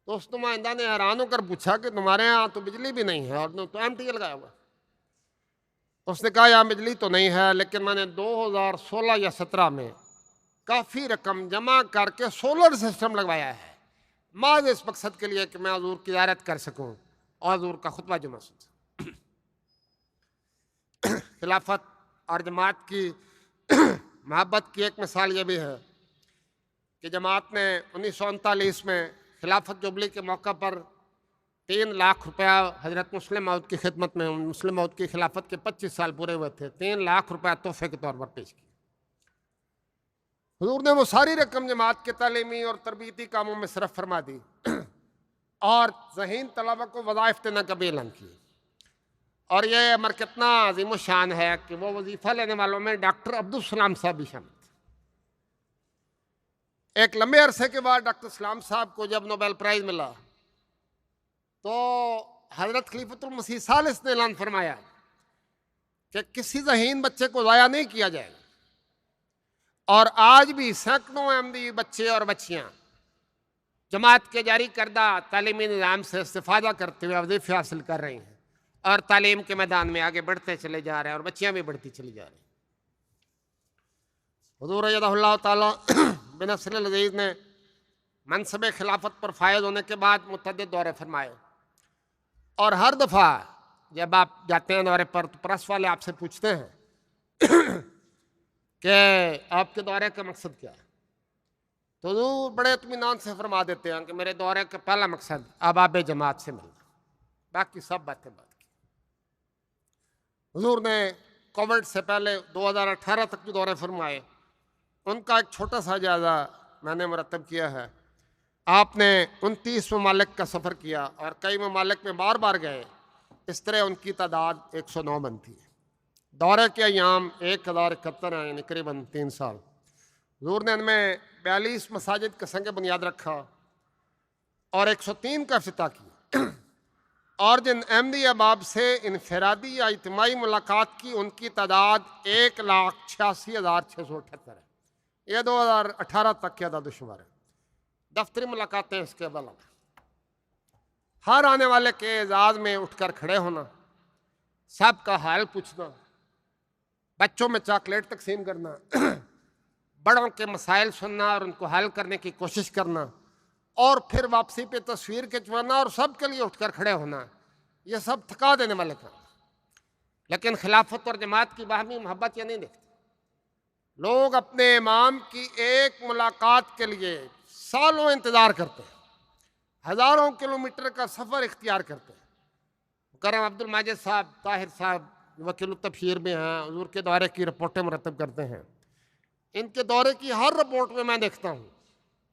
तो उस नुमाइंदा ने हैरान होकर पूछा कि तुम्हारे यहाँ तो बिजली भी नहीं है और तो एमटीए लगाया हुआ। उसने कहा, यहाँ बिजली तो नहीं है, लेकिन मैंने 2016 या 17 में काफ़ी रकम जमा करके सोलर सिस्टम लगवाया है, माज इस मकसद के लिए कि मैं हुजूर की ज़ियारत कर सकूं और हुजूर का खुतबा जुमा सुन सकूं। खिलाफत और जमात की मोहब्बत की एक मिसाल ये भी है कि जमात ने 1939 में खिलाफत जुबली के मौका पर 3 लाख रुपया हज़रत मुस्लिम मऊद की खिदमत में, मुस्लिम मऊद की खिलाफत के 25 साल पूरे हुए थे, 3 लाख रुपया तोहफे के तौर पर पेश किया। हुजूर ने वो सारी रकम जमात के तालीमी और तरबियती कामों में सरफ फरमा दी और ज़हीन तलबा को वज़ाइफ देना का भी ऐलान किया। और ये अमर कितना अजीम शान है कि वो वजीफ़ा लेने वालों में डॉक्टर अब्दुल सलाम साहब भी शामिल थे। एक लंबे अरसे के बाद डॉक्टर सलाम साहब को जब नोबेल प्राइज़ मिला तो हज़रत खलीफतुल मसीह सालिस ने ऐलान फरमाया कि किसी ज़हीन बच्चे को ज़ाया नहीं किया जाएगा। और आज भी सैकड़ों अहमदी बच्चे और बच्चियाँ जमात के जारी करदा तालीमी निज़ाम से इस्तिफ़ादा करते हुए वज़ीफ़े हासिल कर रही हैं और तालीम के मैदान में आगे बढ़ते चले जा रहे हैं और बच्चियाँ भी बढ़ती चली जा रही हैं। हुज़ूर अय्यदहुल्लाह ताला बिनस्रिल अज़ीज़ ने मनसब खिलाफत पर फायज होने के बाद मुतअद्दिद दौरे फरमाए और हर दफ़ा जब आप जाते हैं दौरे पर तो प्रेस वाले आपसे पूछते हैं कि आपके दौरे का मकसद क्या है, तो हुज़ूर बड़े इत्मीनान से फरमा देते हैं कि मेरे दौरे का पहला मकसद अहबाब जमात से मिलना, बाकी सब बातें बात की। हुज़ूर ने कोविड से पहले 2018 तक जो दौरे फरमाए उनका एक छोटा सा जायज़ा मैंने मुरतब किया है। आपने 29 ममालिक का सफ़र किया और कई ममालिक में बार बार गए, इस तरह उनकी तादाद 109 बनती है। दौरे के अयाम 1071 हैं, यानी करीबन 3 साल। हुज़ूर ने इनमें 42 मसाजिद का संग बुनियाद रखा और 103 का इफ्तिताह किया और जिन अहमदी अहबाब से इनफरादी या इज्तिमाई मुलाकात की उनकी तादाद 1,86,678 है। यह 2018 तक की अदाद शुमार है। दफ्तरी मुलाकातें इसके अलावा हर आने वाले के एजाज़ में उठकर खड़े होना, सबका हाल पूछना, बच्चों में चॉकलेट तकसीम करना, बड़ों के मसाइल सुनना और उनको हल करने की कोशिश करना और फिर वापसी पे तस्वीर खिंचवाना और सब के लिए उठकर खड़े होना, ये सब थका देने वाले काम। लेकिन खिलाफत और जमात की बाहमी मोहब्बत ये नहीं देखते। लोग अपने इमाम की एक मुलाकात के लिए सालों इंतज़ार करते हैं, हज़ारों किलोमीटर का सफ़र इख्तियार करते हैं। करम अब्दुल माजिद साहब ताहिर साहब वकील तफसीर में हैं, हुज़ूर के दौरे की रिपोर्टें मुरतब करते हैं। इनके दौरे की हर रिपोर्ट में मैं देखता हूँ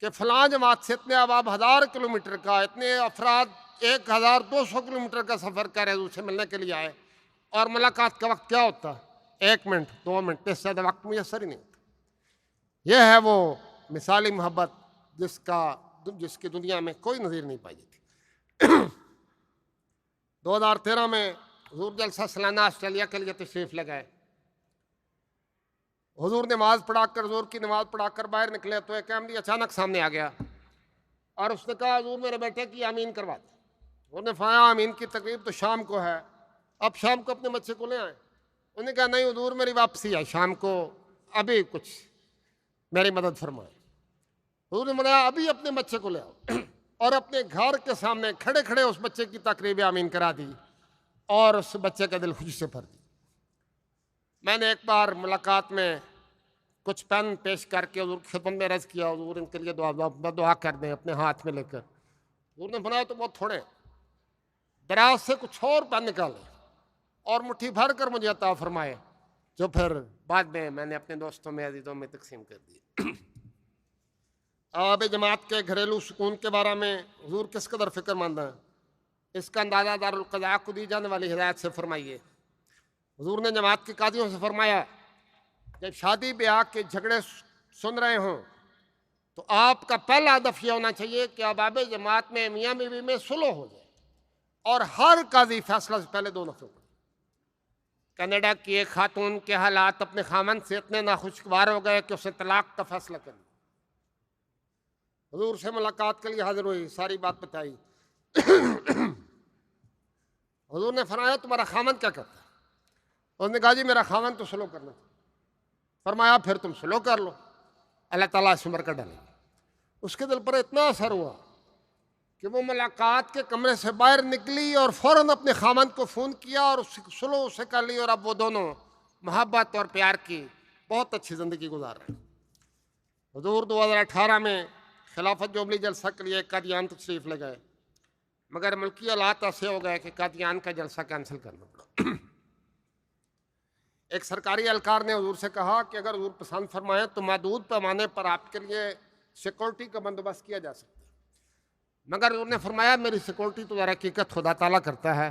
कि फ़लाँ जमात से इतने अहबाब 1000 किलोमीटर का, इतने अफराद 1200 किलोमीटर का सफ़र कर हुज़ूर से मिलने के लिए आए और मुलाकात का वक्त क्या होता है, 1 मिनट 2 मिनट, इससे ज़्यादा वक्त मुयसर ही नहीं होता। यह है वो मिसाली मोहब्बत जिसकी दुनिया में कोई नज़ीर नहीं पाई जाती। 2013 में हुज़ूर जलसा सालाना ऑस्ट्रेलिया के लिए तशरीफ़ ले गए हुजूर नमाज पढ़ाकर, हुजूर की नमाज पढ़ाकर बाहर निकले तो एक अहमदी अचानक सामने आ गया और उसने कहा, हुजूर मेरे बेटे की आमीन करवा दे। उन्होंने फरमाया, आमीन की तकरीब तो शाम को है, अब शाम को अपने बच्चे को ले आए। उन्होंने कहा, नहीं हुजूर मेरी वापसी है शाम को, अभी कुछ मेरी मदद फरमाए। हुजूर ने बताया, अभी अपने बच्चे को ले आओ और अपने घर के सामने खड़े खड़े उस बच्चे की तकरीब आमीन करा दी और उस बच्चे का दिल खुशी से भर दी। मैंने एक बार मुलाकात में कुछ पेन पेश करके हुजूर की खिदमत में अर्ज़ किया, हुजूर इनके लिए दुआ कर दें अपने हाथ में लेकर। हुजूर ने बनाया तो बहुत थोड़े, दराज से कुछ और पेन निकाले और मुट्ठी भर कर मुझे अता फरमाए, जो फिर बाद में मैंने अपने दोस्तों में अजीज़ों में तकसीम कर दी। अब जमात के घरेलू सुकून के बारे में हुजूर किस कदर फ़िक्रमंद हैं, इसका अंदाज़ा दारुल क़ज़ा को दी जाने वाली हिदायत से फरमाइए। हुजूर ने जमात के कादियों से फरमाया, जब शादी ब्याह के झगड़े सुन रहे हों तो आपका पहला हदफ यह होना चाहिए कि अहबाब जमात में मियाँ बीवी में सुलह हो जाए और हर काजी फैसला से पहले 2 नफ़रों को। कनाडा की एक खातून के हालात अपने खामन से इतने नाखुशगवार हो गए कि उसे तलाक का फैसला कर लिया। हुजूर से मुलाकात के लिए हाजिर हुई, सारी बात बताई। हुजूर ने फरमाया, तुम्हारा खामन क्या करता है? उसने कहा, जी मेरा खामन तो सुलह करना। फरमाया, फिर तुम सुलह कर लो, अल्लाह ताला इस उम्र का डालेंगे। उसके दिल पर इतना असर हुआ कि वो मुलाकात के कमरे से बाहर निकली और फ़ौरन अपने खामन को फ़ोन किया और उसकी सुलह उससे कर ली और अब वो दोनों मोहब्बत और प्यार की बहुत अच्छी ज़िंदगी गुजार रहे हैं। हुजूर 2018 में खिलाफत जुबली जलसा के लिए कादियान तशरीफ़ ले गए, मगर मुल्की हालात ऐसे हो गए कि कादियान का जलसा कैंसिल करना पड़ा। एक सरकारी एहलकार ने हुजूर से कहा कि अगर हुजूर पसंद फरमाएं तो महदूद पैमाने पर आपके लिए सिक्योरिटी का बंदोबस्त किया जा सकता है, मगर हुजूर ने फरमाया, मेरी सिक्योरिटी तो ज़रा हकीकत खुदा ताला करता है,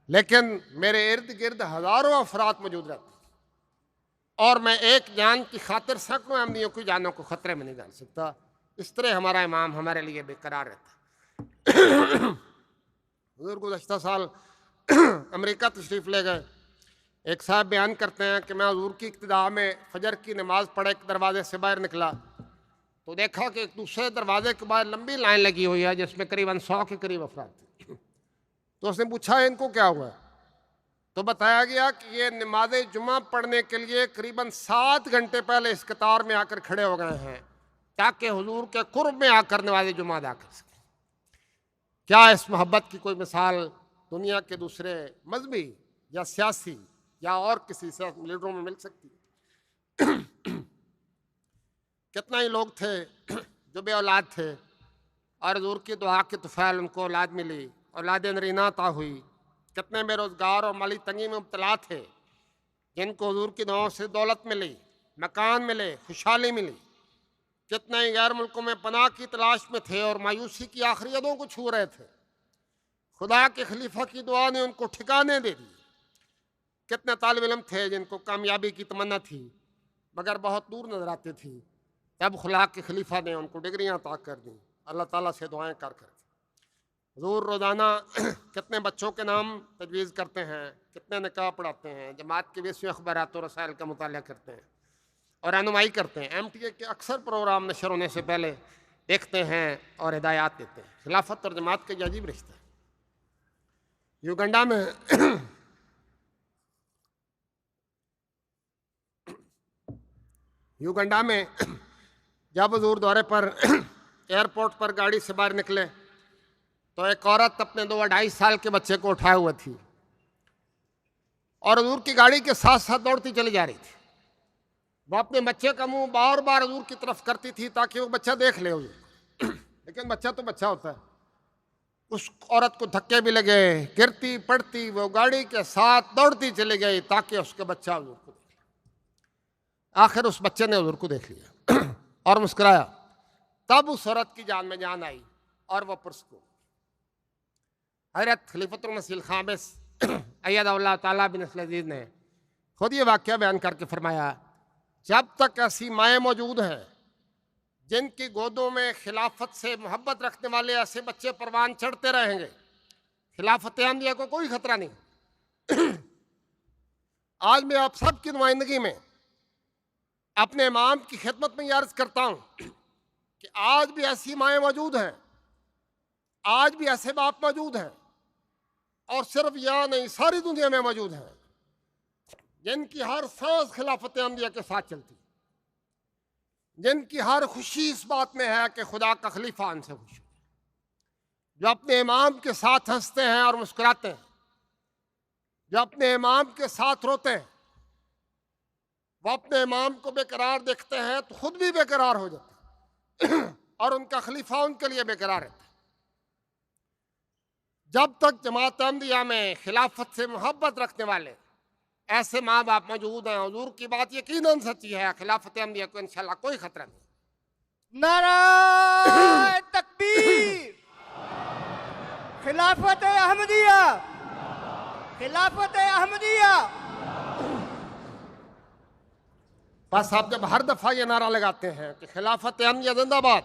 लेकिन मेरे इर्द गिर्द हज़ारों अफराद मौजूद रहते हैं और मैं एक जान की खातिर सैकड़ों अहमदियों की जानों को ख़तरे में नहीं डाल सकता। इस तरह हमारा इमाम हमारे लिए बेकरार रहता है। हुजूर गुज़श्ता साल अमेरिका तशरीफ़ ले गए। एक साहब बयान करते हैं कि मैं हुजूर की इक्तिदा में फजर की नमाज़ पढ़े एक दरवाजे से बाहर निकला तो देखा कि एक दूसरे दरवाजे के बाहर लंबी लाइन लगी हुई है जिसमें करीबन 100 के करीब अफराद थे। तो उसने पूछा, इनको क्या हुआ? तो बताया गया कि ये नमाज जुमा पढ़ने के लिए करीबन 7 घंटे पहले इस कतार में आकर खड़े हो गए हैं ताकि हुजूर के कुर्ब में आकर नमाज जुमा अदा कर सकें। क्या इस मोहब्बत की कोई मिसाल दुनिया के दूसरे मजहबी या सियासी या और किसी लीडरों में मिल सकती है? कितना ही लोग थे जो बे औलाद थे और हुजूर की दुआ के तुफैल उनको औलाद मिली, औलाद नरीना अता हुई। कितने बेरोज़गार और माली तंगी में मुब्तला थे जिनको हुजूर की दुआओं से दौलत मिली, मकान मिले, खुशहाली मिली। कितने ही गैर मुल्कों में पनाह की तलाश में थे और मायूसी की आखिरी हदों को छू रहे थे। खुदा के खलीफा की दुआ ने उनको ठिकाने दे दिए। कितने तालिब इल्म थे जिनको कामयाबी की तमन्ना थी मगर बहुत दूर नजर आती थी, तब खुदा के खलीफा ने उनको डिग्रियां अता कर दी। अल्लाह ताला से दुआएं कर कर हुजूर रोज़ाना कितने बच्चों के नाम तजवीज़ करते हैं, कितने निकाह पढ़ाते हैं, जमात के 20वें अखबारात और रसायल का मुताला करते हैं और रहनुमाई करते हैं। MTA के अक्सर प्रोग्राम नशर होने से पहले देखते हैं और हिदायत देते हैं। खिलाफत और जमात का अजीब रिश्ता है। युगांडा में युगांडा में जब हुजूर दौरे पर एयरपोर्ट पर गाड़ी से बाहर निकले तो एक औरत अपने 2-2.5 साल के बच्चे को उठाए हुए थी और हुजूर की गाड़ी के साथ साथ दौड़ती चली जा रही थी। वो अपने बच्चे का मुंह बार बार हुजूर की तरफ करती थी ताकि वो बच्चा देख ले हुजूर। लेकिन बच्चा तो बच्चा होता है। उस औरत को धक्के भी लगे, गिरती पड़ती वो गाड़ी के साथ दौड़ती चली गई ताकि उसके बच्चा हुजूर को देख ले। आखिर उस बच्चे ने हुजूर को देख लिया और मुस्कुराया। तब उस औरत की जान में जान आई और वह पुरस्को हज़रत खलीफतुल मसीह खामिस अय्यदहुल्लाह ताला बिन अज़ीज़ ने खुद ये वाक़या बयान करके फरमाया, जब तक ऐसी माएँ मौजूद हैं जिनकी गोदों में खिलाफत से मोहब्बत रखने वाले ऐसे बच्चे परवान चढ़ते रहेंगे, खिलाफत अहमदिया को कोई खतरा नहीं। आज मैं आप सब की नुमाइंदगी में अपने इमाम की खिदमत में ये अर्ज करता हूं कि आज भी ऐसी माएँ मौजूद हैं, आज भी ऐसे बाप मौजूद हैं, और सिर्फ यहाँ नहीं सारी दुनिया में मौजूद हैं, जिनकी हर सांस खिलाफत अहमदिया के साथ चलती, जिनकी हर खुशी इस बात में है कि खुदा का खलीफा उनसे खुश हो, जो अपने इमाम के साथ हंसते हैं और मुस्कुराते हैं, जो अपने इमाम के साथ रोते हैं। वो अपने इमाम को बेकरार देखते हैं तो खुद भी बेकरार हो जाते हैं और उनका खलीफा उनके लिए बेकरार रहता है। जब तक जमात अहमदिया में खिलाफत से मोहब्बत रखने वाले ऐसे माँ बाप मौजूद हैं, हुजूर की बात यकीनन सच्ची है, खिलाफत अहमदिया को इंशाल्लाह कोई खतरा नहीं। नारा तकबीर, खिलाफत अहमदिया, खिलाफत अहमदिया। बस आप जब हर दफा ये नारा लगाते हैं कि खिलाफत अहमदिया जिंदाबाद,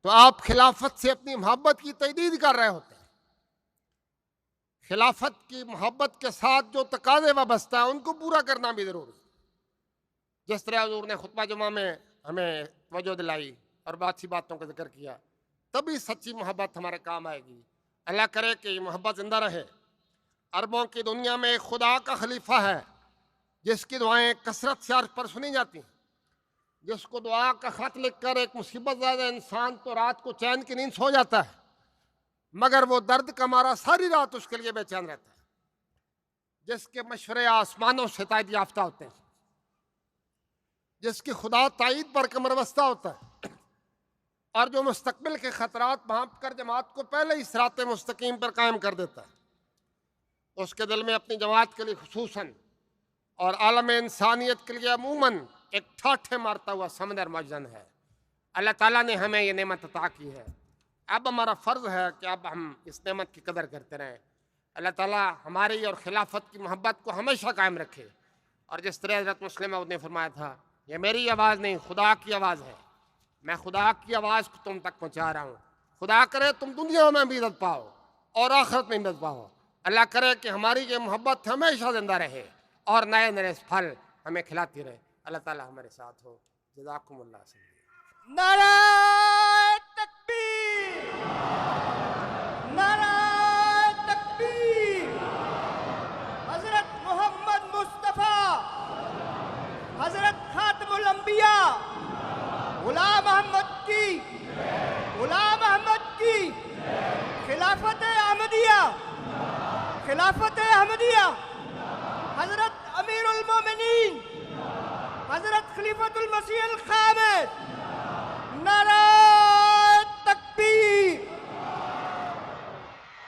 तो आप खिलाफत से अपनी मोहब्बत की तजदीद कर रहे होते हैं। खिलाफत की मोहब्बत के साथ जो तकाज़े वाबस्ता है उनको पूरा करना भी ज़रूरी है। जिस तरह हुजूर ने खुतबा जुमा में हमें तवज्जो दिलाई और बहुत सी बातों का जिक्र किया, तभी सच्ची मोहब्बत हमारे काम आएगी। अल्लाह करे कि ये मोहब्बत जिंदा रहे। अरबों की दुनिया में एक खुदा का खलीफा है जिसकी दुआएं कसरत से अर्श पर सुनी जाती हैं, जिसको दुआ का खत लिखकर एक मुसीबत ज़्यादा इंसान तो रात को चैन की नींद सो जाता है, मगर वो दर्द का मारा सारी रात उसके लिए बेचैन रहता है, जिसके मशवरे आसमानों से तायद याफ्ता होते हैं, जिसकी खुदा तायद पर कमरबस्ता होता है, और जो मुस्तकबिल के खतरात भांप कर जमात को पहले ही सिरात मुस्तकीम पर कायम कर देता है। उसके दिल में अपनी जमात के लिए खुसूसन और आलम इंसानियत के लिए अमूमन एक ठाठे मारता हुआ समंदर मौजूद है। अल्लाह ताला ने हमें ये नेमत अता की है। अब हमारा फ़र्ज़ है कि अब हम इस नेमत की कदर करते रहें। अल्लाह ताला हमारी और खिलाफत की मोहब्बत को हमेशा कायम रखे। और जिस तरह हज़रत मुस्लिम ने फरमाया था, ये मेरी आवाज़ नहीं खुदा की आवाज़ है, मैं खुदा की आवाज़ को तुम तक पहुँचा रहा हूँ। खुदा करे तुम दुनिया में भी इज़्ज़त पाओ और आखिरत में इज़्ज़त पाओ। अल्लाह करे कि हमारी ये मोहब्बत हमेशा ज़िंदा रहे और नए नए फल हमें खिलाती रहे। अल्लाह ताला हमारे साथ हो। जज़ाकुमुल्लाह खैर। नारा तकबीर, नारा तकबीर। हजरत मोहम्मद मुस्तफ़ा, हजरत खातमुल अंबिया, गुलाम अहमद की, गुलाम अहमद की, खिलाफत अहमदिया, खिलाफत अहमदिया। हजरत अमीरुल मोमिनीन, हजरत खलीफतुल मसीह अल खामिस। नारा